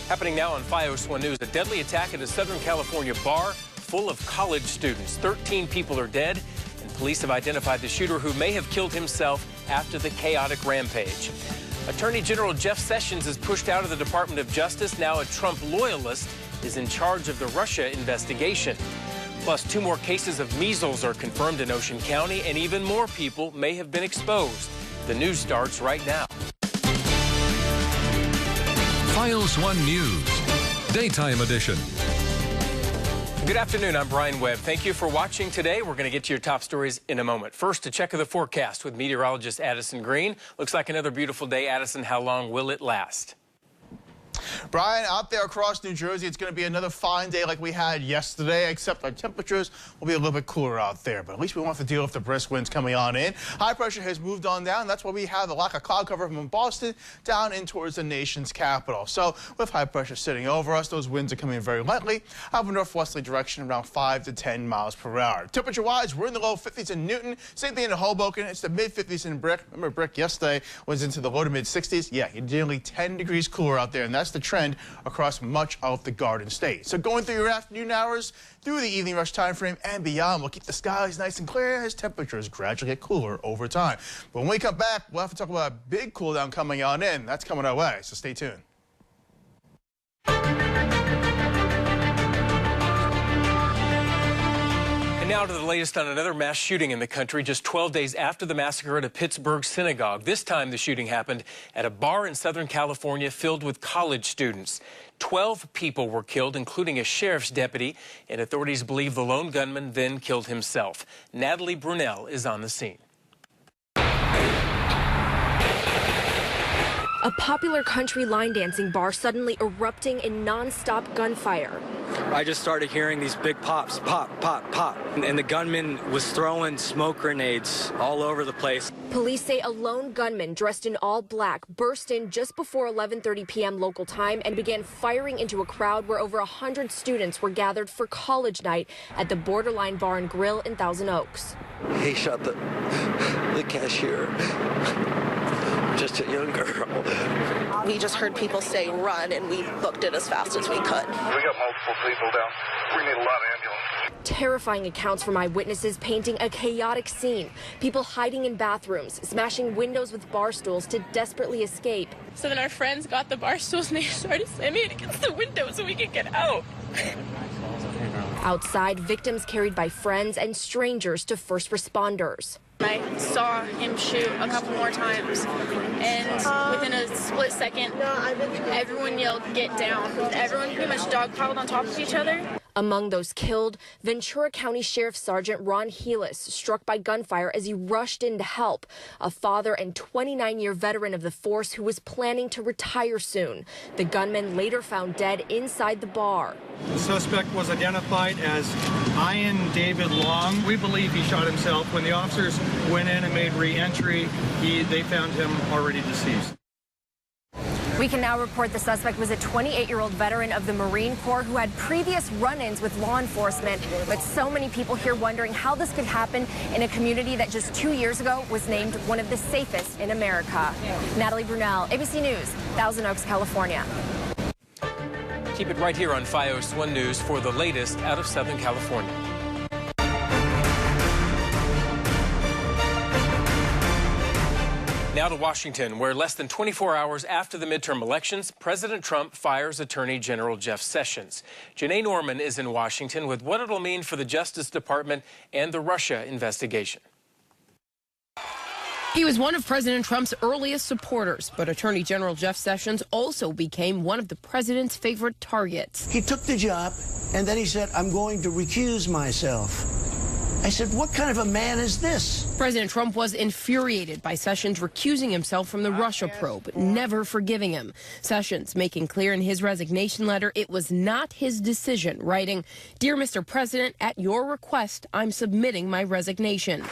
Happening now on FiOS 1 News, a deadly attack at a Southern California bar full of college students. 13 people are dead, and police have identified the shooter who may have killed himself after the chaotic rampage. Attorney General Jeff Sessions is pushed out of the Department of Justice. Now a Trump loyalist is in charge of the Russia investigation. Plus, 2 more cases of measles are confirmed in Ocean County, and even more people may have been exposed. The news starts right now. FiOS 1 News, Daytime Edition. Good afternoon, I'm Brian Webb. Thank you for watching today. We're going to get to your top stories in a moment. First, a check of the forecast with meteorologist Addison Green. Looks like another beautiful day. Addison, how long will it last? Brian, out there across New Jersey, it's going to be another fine day like we had yesterday, except our temperatures will be a little bit cooler out there. But at least we won't have to deal with the brisk winds coming on in. High pressure has moved on down. That's why we have the lack of cloud cover from Boston down in towards the nation's capital. So with high pressure sitting over us, those winds are coming in very lightly out of a northwesterly direction, around 5 to 10 miles per hour. Temperature-wise, we're in the low 50s in Newton. Same thing in Hoboken. It's the mid-50s in Brick. Remember, Brick yesterday was into the low to mid-60s. Yeah, you're nearly 10 degrees cooler out there, and that's the trend across much of the Garden State. So going through your afternoon hours, through the evening rush time frame and beyond, we'll keep the skies nice and clear as temperatures gradually get cooler over time. But when we come back, we'll have to talk about a big cool down coming on in. That's coming our way, so stay tuned. And now to the latest on another mass shooting in the country just 12 days after the massacre at a Pittsburgh synagogue. This time the shooting happened at a bar in Southern California filled with college students. 12 people were killed, including a sheriff's deputy, and authorities believe the lone gunman then killed himself. Natalie Brunell is on the scene. A popular country line dancing bar suddenly erupting in non-stop gunfire. I just started hearing these big pops, pop, pop, pop. And the gunman was throwing smoke grenades all over the place. Police say a lone gunman dressed in all black burst in just before 11:30 p.m. local time and began firing into a crowd where over 100 students were gathered for college night at the Borderline Bar and Grill in Thousand Oaks. He shot the cashier. Just a young girl. We just heard people say run, and we booked it as fast as we could. We got multiple people down. We need a lot of ambulance. Terrifying accounts from eyewitnesses painting a chaotic scene. People hiding in bathrooms, smashing windows with bar stools to desperately escape. So then our friends got the bar stools and they started slamming it against the window so we could get out. Outside, victims carried by friends and strangers to first responders. I saw him shoot a couple more times, and within a split second, everyone yelled, "Get down." Everyone pretty much dogpiled on top of each other. Among those killed, Ventura County Sheriff Sergeant Ron Helis, struck by gunfire as he rushed in to help, a father and 29-year veteran of the force who was planning to retire soon. The gunman later found dead inside the bar. The suspect was identified as Ian David Long. We believe he shot himself. When the officers went in and made re-entry, they found him already deceased. We can now report the suspect was a 28-year-old veteran of the Marine Corps who had previous run-ins with law enforcement. But so many people here wondering how this could happen in a community that just 2 years ago was named one of the safest in America. Natalie Brunell, ABC News, Thousand Oaks, California. Keep it right here on FiOS 1 News for the latest out of Southern California. Now to Washington, where less than 24 hours after the midterm elections, President Trump fires Attorney General Jeff Sessions. Janae Norman is in Washington with what it'll mean for the Justice Department and the Russia investigation. He was one of President Trump's earliest supporters, but Attorney General Jeff Sessions also became one of the president's favorite targets. He took the job, and then he said, "I'm going to recuse myself." I said, what kind of a man is this? President Trump was infuriated by Sessions recusing himself from the Russia probe, never forgiving him. Sessions making clear in his resignation letter it was not his decision, writing, "Dear Mr. President, at your request, I'm submitting my resignation."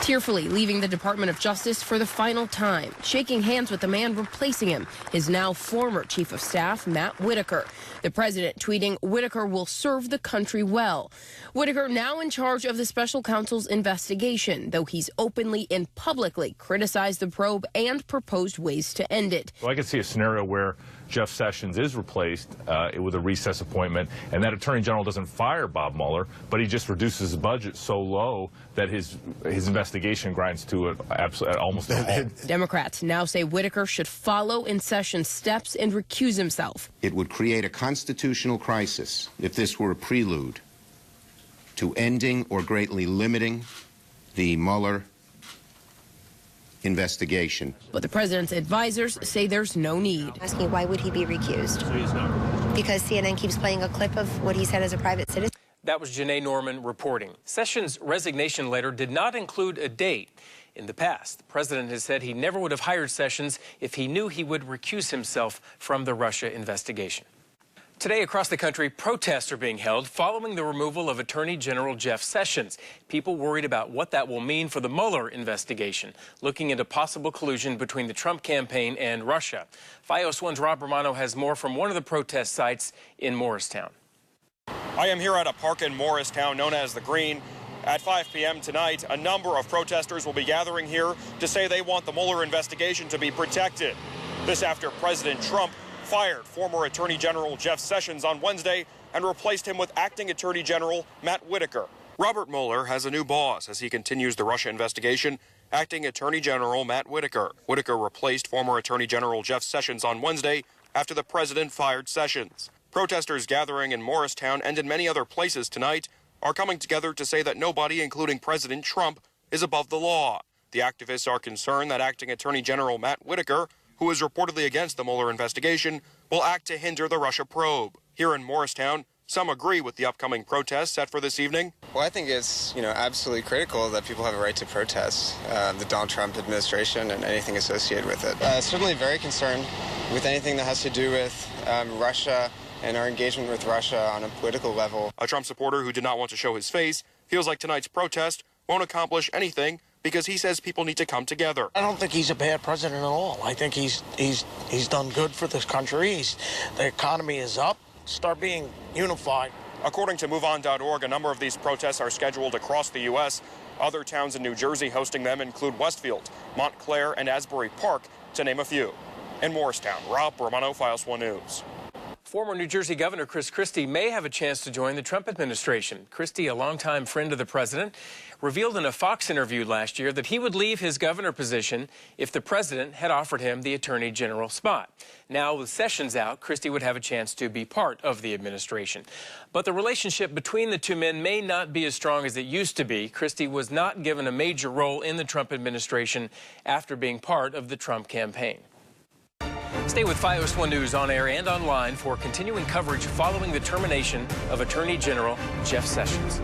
Tearfully leaving the Department of Justice for the final time, shaking hands with the man replacing him, his now former chief of staff, Matt Whitaker. The president tweeting, "Whitaker will serve the country well." Whitaker now in charge of the special counsel's investigation, though he's openly and publicly criticized the probe and proposed ways to end it. Well, I could see a scenario where Jeff Sessions is replaced with a recess appointment, and that Attorney General doesn't fire Bob Mueller, but he just reduces his budget so low that his investigation grinds to almost a halt. Democrats now say Whitaker should follow in Sessions' steps and recuse himself. It would create a constitutional crisis if this were a prelude to ending or greatly limiting the Mueller investigation. But the president's advisors say there's no need. Asking why would he be recused? Because CNN keeps playing a clip of what he said as a private citizen. That was Janae Norman reporting. Sessions' resignation letter did not include a date. In the past, the president has said he never would have hired Sessions if he knew he would recuse himself from the Russia investigation. Today, across the country, protests are being held following the removal of Attorney General Jeff Sessions. People worried about what that will mean for the Mueller investigation, looking into possible collusion between the Trump campaign and Russia. FiOS 1's Rob Romano has more from one of the protest sites in Morristown. I am here at a park in Morristown known as The Green. At 5 p.m. tonight, a number of protesters will be gathering here to say they want the Mueller investigation to be protected. This after President Trump fired former Attorney General Jeff Sessions on Wednesday and replaced him with acting Attorney General Matt Whitaker. Robert Mueller has a new boss as he continues the Russia investigation. Acting Attorney General Matt Whitaker. Whitaker replaced former Attorney General Jeff Sessions on Wednesday after the president fired Sessions. Protesters gathering in Morristown and in many other places tonight are coming together to say that nobody, including President Trump, is above the law. The activists are concerned that acting Attorney General Matt Whitaker, who is reportedly against the Mueller investigation, will act to hinder the Russia probe. Here in Morristown, some agree with the upcoming protests set for this evening. Well, I think it's, absolutely critical that people have a right to protest the Donald Trump administration and anything associated with it. Certainly very concerned with anything that has to do with Russia and our engagement with Russia on a political level. A Trump supporter who did not want to show his face feels like tonight's protest won't accomplish anything because he says people need to come together. I don't think he's a bad president at all. I think he's done good for this country. The economy is up. Start being unified. According to MoveOn.org, a number of these protests are scheduled across the U.S. Other towns in New Jersey hosting them include Westfield, Montclair, and Asbury Park, to name a few. In Morristown, Rob Romano, FiOS 1 News. Former New Jersey Governor Chris Christie may have a chance to join the Trump administration. Christie, a longtime friend of the president, revealed in a Fox interview last year that he would leave his governor position if the president had offered him the attorney general spot. Now, with Sessions out, Christie would have a chance to be part of the administration. But the relationship between the two men may not be as strong as it used to be. Christie was not given a major role in the Trump administration after being part of the Trump campaign. Stay with FiOS 1 News on air and online for continuing coverage following the termination of Attorney General Jeff Sessions.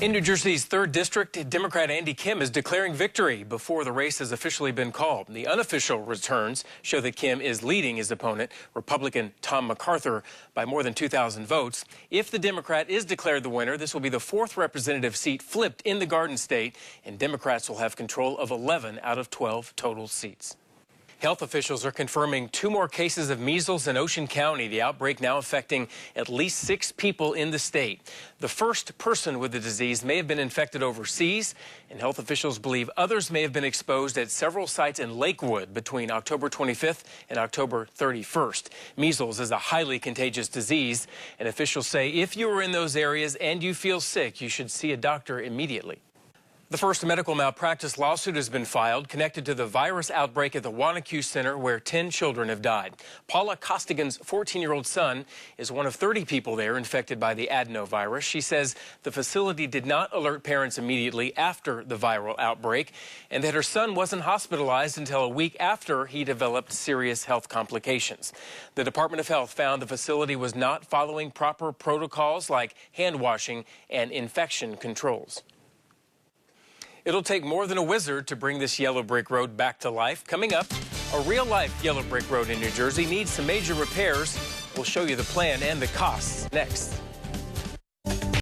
In New Jersey's 3rd District, Democrat Andy Kim is declaring victory before the race has officially been called. The unofficial returns show that Kim is leading his opponent, Republican Tom MacArthur, by more than 2,000 votes. If the Democrat is declared the winner, this will be the 4th representative seat flipped in the Garden State, and Democrats will have control of 11 out of 12 total seats. Health officials are confirming 2 more cases of measles in Ocean County, the outbreak now affecting at least 6 people in the state. The first person with the disease may have been infected overseas, and health officials believe others may have been exposed at several sites in Lakewood between October 25th and October 31st. Measles is a highly contagious disease, and officials say if you are in those areas and you feel sick, you should see a doctor immediately. The first medical malpractice lawsuit has been filed connected to the virus outbreak at the Wanacue Center where 10 children have died. Paula Costigan's 14-year-old son is one of 30 people there infected by the adenovirus. She says the facility did not alert parents immediately after the viral outbreak and that her son wasn't hospitalized until a week after he developed serious health complications. The Department of Health found the facility was not following proper protocols like hand washing and infection controls. It'll take more than a wizard to bring this yellow brick road back to life. Coming up, a real-life yellow brick road in New Jersey needs some major repairs. We'll show you the plan and the costs next.